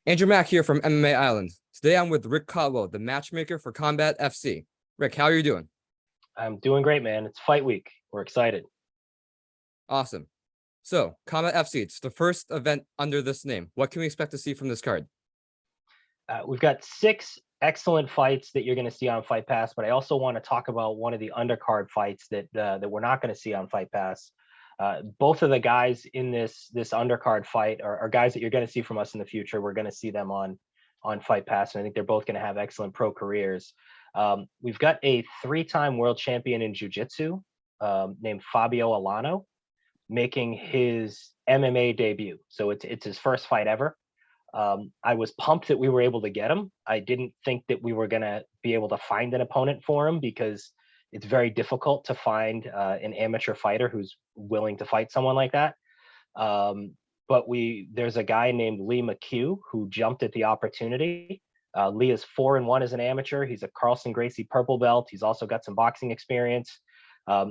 Andrew Mack here from MMA Island. Today I'm with Rick Caldwell, the matchmaker for Combat FC. Rick, how are you doing? I'm doing great, man. It's fight week. We're excited. Awesome. So, Combat FC, it's the first event under this name. What can we expect to see from this card? We've got 6 excellent fights that you're going to see on Fight Pass, but I also want to talk about one of the undercard fights that we're not going to see on Fight Pass. Both of the guys in this undercard fight are guys that you're going to see from us in the future. We're going to see them on Fight Pass, and I think they're both going to have excellent pro careers. We've got a 3-time world champion in jiu-jitsu named Fabio Alano making his MMA debut. So it's his first fight ever. I was pumped that we were able to get him. I didn't think that we were going to be able to find an opponent for him because it's very difficult to find an amateur fighter who's willing to fight someone like that. But there's a guy named Lee McHugh who jumped at the opportunity. Lee is 4-1 as an amateur. He's a Carlson Gracie purple belt. He's also got some boxing experience.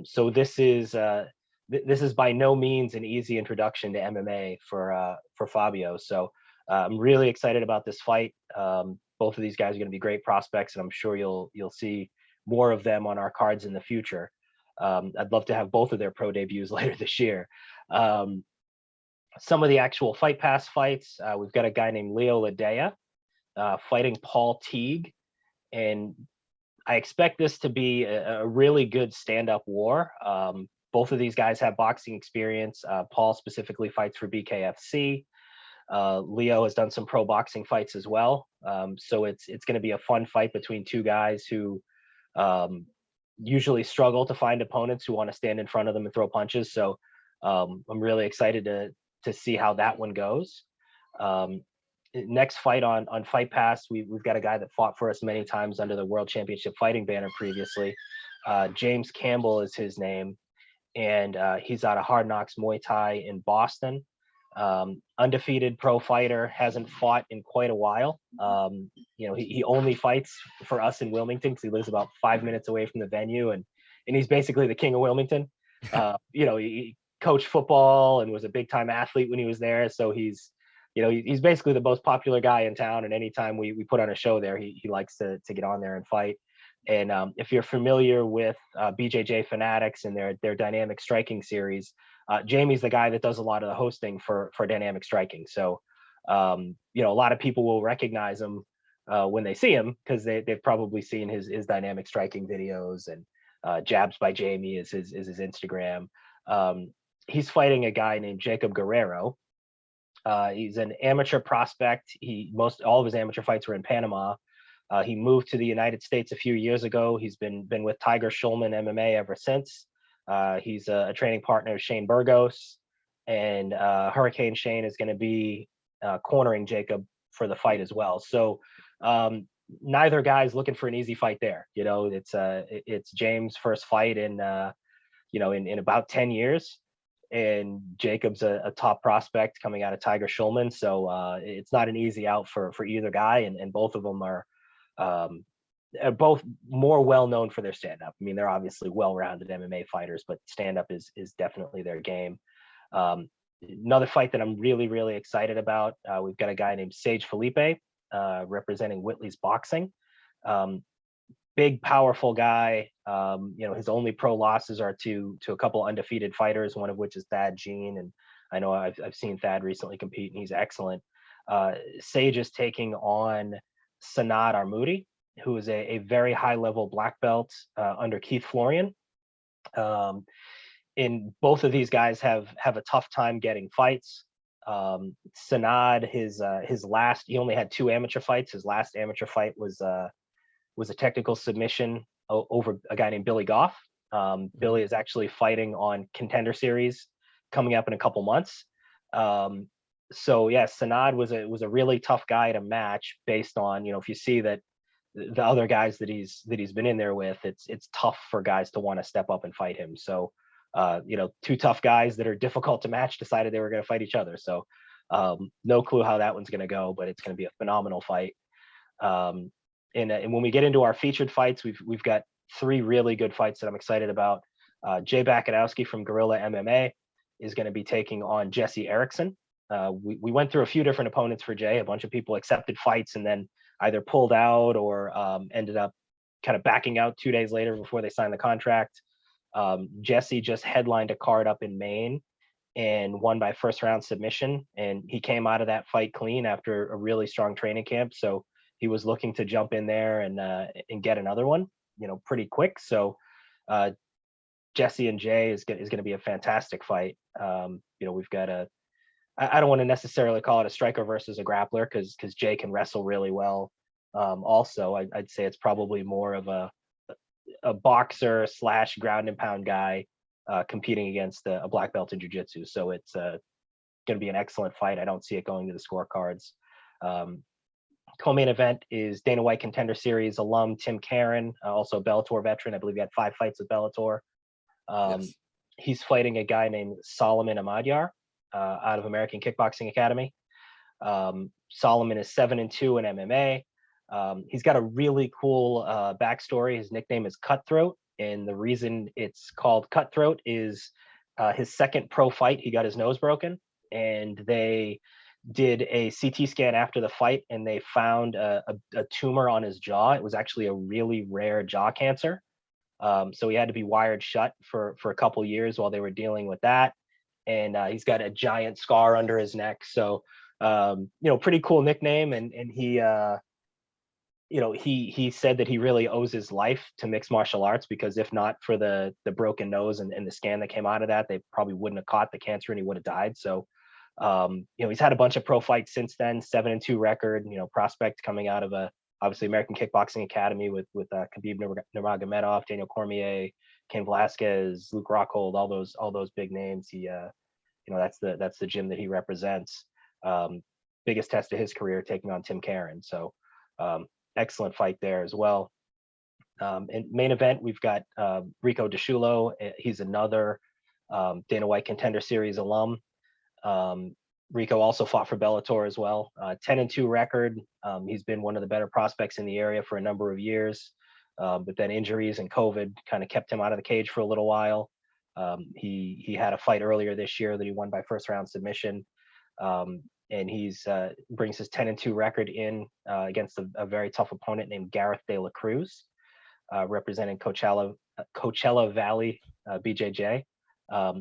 So this is by no means an easy introduction to MMA for Fabio. So I'm really excited about this fight. Both of these guys are going to be great prospects, and I'm sure you'll see more of them on our cards in the future. I'd love to have both of their pro debuts later this year. Some of the actual Fight Pass fights, we've got a guy named Leo Ladea fighting Paul Teague, and I expect this to be a really good stand-up war. Both of these guys have boxing experience. Paul specifically fights for BKFC. Leo has done some pro boxing fights as well. So it's going to be a fun fight between two guys who usually struggle to find opponents who want to stand in front of them and throw punches. So I'm really excited to see how that one goes. Next fight on Fight Pass, we've got a guy that fought for us many times under the World Championship Fighting banner previously. James Campbell is his name, and he's out of Hard Knocks Muay Thai in Boston. Undefeated pro fighter, hasn't fought in quite a while. He only fights for us in Wilmington because he lives about 5 minutes away from the venue, and he's basically the king of Wilmington. He coached football and was a big time athlete when he was there, so he's basically the most popular guy in town, and anytime we put on a show there, he likes to get on there and fight. And if you're familiar with BJJ Fanatics and their dynamic striking series, Jamie's the guy that does a lot of the hosting for dynamic striking. So, a lot of people will recognize him when they see him because they've probably seen his dynamic striking videos, and Jabs by Jamie is his Instagram. He's fighting a guy named Jacob Guerrero. He's an amateur prospect. All of his amateur fights were in Panama. He moved to the United States a few years ago. He's been with Tiger Schulman MMA ever since. He's a training partner of Shane Burgos, and Hurricane Shane is going to be cornering Jacob for the fight as well. So neither guy's looking for an easy fight there. It's James' first fight in about 10 years. And Jacob's a top prospect coming out of Tiger Schulman. So it's not an easy out for either guy. And both of them are both more well-known for their stand-up. I mean, they're obviously well-rounded MMA fighters, but stand-up is definitely their game. Another fight that I'm really, really excited about, we've got a guy named Sage Felipe representing Whitley's Boxing. Big, powerful guy. His only pro losses are to a couple undefeated fighters, one of which is Thad Jean, and I know I've seen Thad recently compete, and he's excellent. Sage is taking on Saad Armoudi, who is a very high-level black belt under Keith Florian. And both of these guys have a tough time getting fights. Saad, he only had 2 amateur fights. His last amateur fight was a technical submission over a guy named Billy Goff. Billy is actually fighting on Contender Series coming up in a couple months. So yeah, Saad was a really tough guy to match based on, if you see that the other guys that he's been in there with, it's tough for guys to want to step up and fight him. So 2 tough guys that are difficult to match decided they were going to fight each other. So no clue how that one's going to go, but it's going to be a phenomenal fight. And when we get into our featured fights, we've got 3 really good fights that I'm excited about. Jay Bakanowski from Guerrilla MMA is going to be taking on Jesse Erickson. We went through a few different opponents for Jay. A bunch of people accepted fights and then either pulled out or ended up kind of backing out 2 days later before they signed the contract. Jesse just headlined a card up in Maine and won by first round submission. And he came out of that fight clean after a really strong training camp. So he was looking to jump in there and get another one, pretty quick. So Jesse and Jay is going to be a fantastic fight. We've got I don't want to necessarily call it a striker versus a grappler because Jay can wrestle really well. Also, I'd say it's probably more of a boxer / ground and pound guy competing against a black belt in jiu-jitsu. So it's going to be an excellent fight. I don't see it going to the scorecards. Co-main event is Dana White Contender Series alum Tim Karen, also Bellator veteran. I believe he had 5 fights with Bellator. Yes. He's fighting a guy named Solomon Amadyar out of American Kickboxing Academy. Solomon is 7-2 in MMA. He's got a really cool backstory. His nickname is Cutthroat, and the reason it's called Cutthroat is his second pro fight, he got his nose broken, and they did a CT scan after the fight, and they found a tumor on his jaw. It was actually a really rare jaw cancer. So he had to be wired shut for a couple years while they were dealing with that. And he's got a giant scar under his neck. So, pretty cool nickname. And he, he said that he really owes his life to mixed martial arts, because if not for the broken nose and the scan that came out of that, they probably wouldn't have caught the cancer and he would have died. So, he's had a bunch of pro fights since then, 7-2 record, prospect coming out of obviously American Kickboxing Academy with Khabib Nurmagomedov, Daniel Cormier, Cain Velasquez, Luke Rockhold, all those big names. He, that's the gym that he represents. Biggest test of his career, taking on Tim Karen. So excellent fight there as well. In main event, we've got Rico DeShulo. He's another Dana White Contender Series alum. Rico also fought for Bellator as well. 10-2 record. He's been one of the better prospects in the area for a number of years, but then injuries and COVID kind of kept him out of the cage for a little while. He had a fight earlier this year that he won by first round submission, and he's brings his 10-2 record in against a very tough opponent named Gareth De La Cruz, representing Coachella Valley BJJ.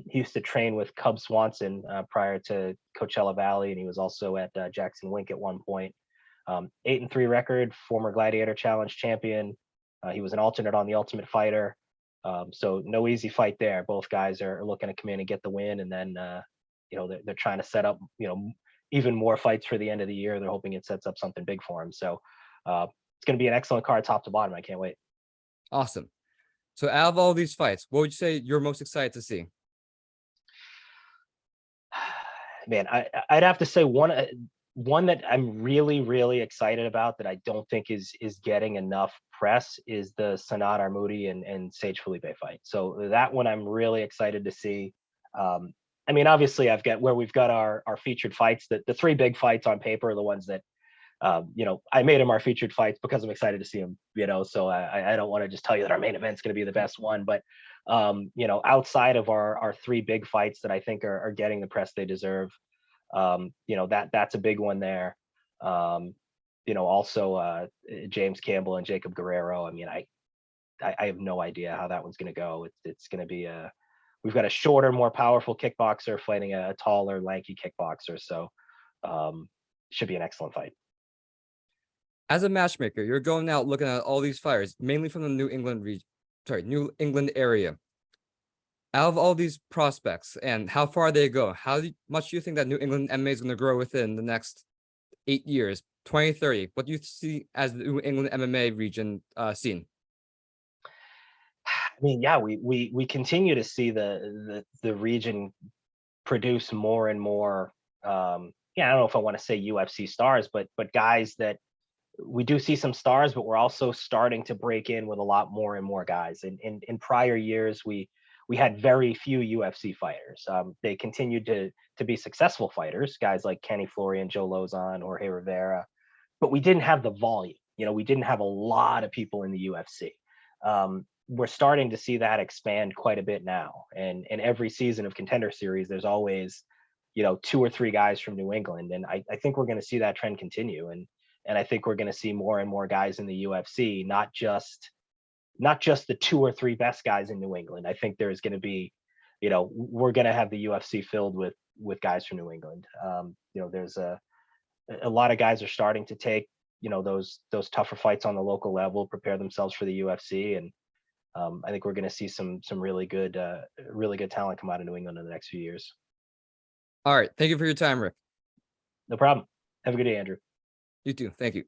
He used to train with Cub Swanson prior to Coachella Valley, and he was also at Jackson Wink at one point. 8-3 record, former Gladiator Challenge champion. He was an alternate on The Ultimate Fighter. So no easy fight there. Both guys are looking to come in and get the win, and then they're trying to set up even more fights for the end of the year. They're hoping it sets up something big for him. So it's going to be an excellent card, top to bottom. I can't wait. Awesome. So out of all these fights, what would you say you're most excited to see? Man, I'd have to say one that I'm really, really excited about that I don't think is getting enough press is the Saad Armoudi and Sage Felipe fight. So that one I'm really excited to see. Obviously we've got our featured fights. The 3 big fights on paper are the ones that I made them our featured fights because I'm excited to see them, so I don't want to just tell you that our main event's going to be the best one, but outside of our 3 big fights that I think are getting the press they deserve, that's a big one there. Also James Campbell and Jacob Guerrero. I have no idea how that one's going to go. It's going to be we've got a shorter, more powerful kickboxer fighting a taller, lanky kickboxer. So should be an excellent fight. As a matchmaker, you're going out looking at all these fighters, mainly from the New England area. Out of all these prospects and how far they go, how much do you think that New England MMA is going to grow within the next 8 years, 2030? What do you see as the New England MMA region scene? We continue to see the region produce more and more. I don't know if I want to say UFC stars, but guys that we do see some stars, but we're also starting to break in with a lot more and more guys. In prior years, we had very few UFC fighters. They continued to be successful fighters, guys like Kenny Florian, Joe Lozon, Jorge Rivera, but we didn't have the volume. We didn't have a lot of people in the UFC. We're starting to see that expand quite a bit now. And every season of Contender Series, there's always 2 or 3 guys from New England. And I think we're going to see that trend continue. And I think we're going to see more and more guys in the UFC, not just the 2 or 3 best guys in New England. I think there's going to be, we're going to have the UFC filled with guys from New England. There's a lot of guys are starting to take, those tougher fights on the local level, prepare themselves for the UFC. And I think we're going to see some really good talent come out of New England in the next few years. All right. Thank you for your time, Rick. No problem. Have a good day, Andrew. You too. Thank you.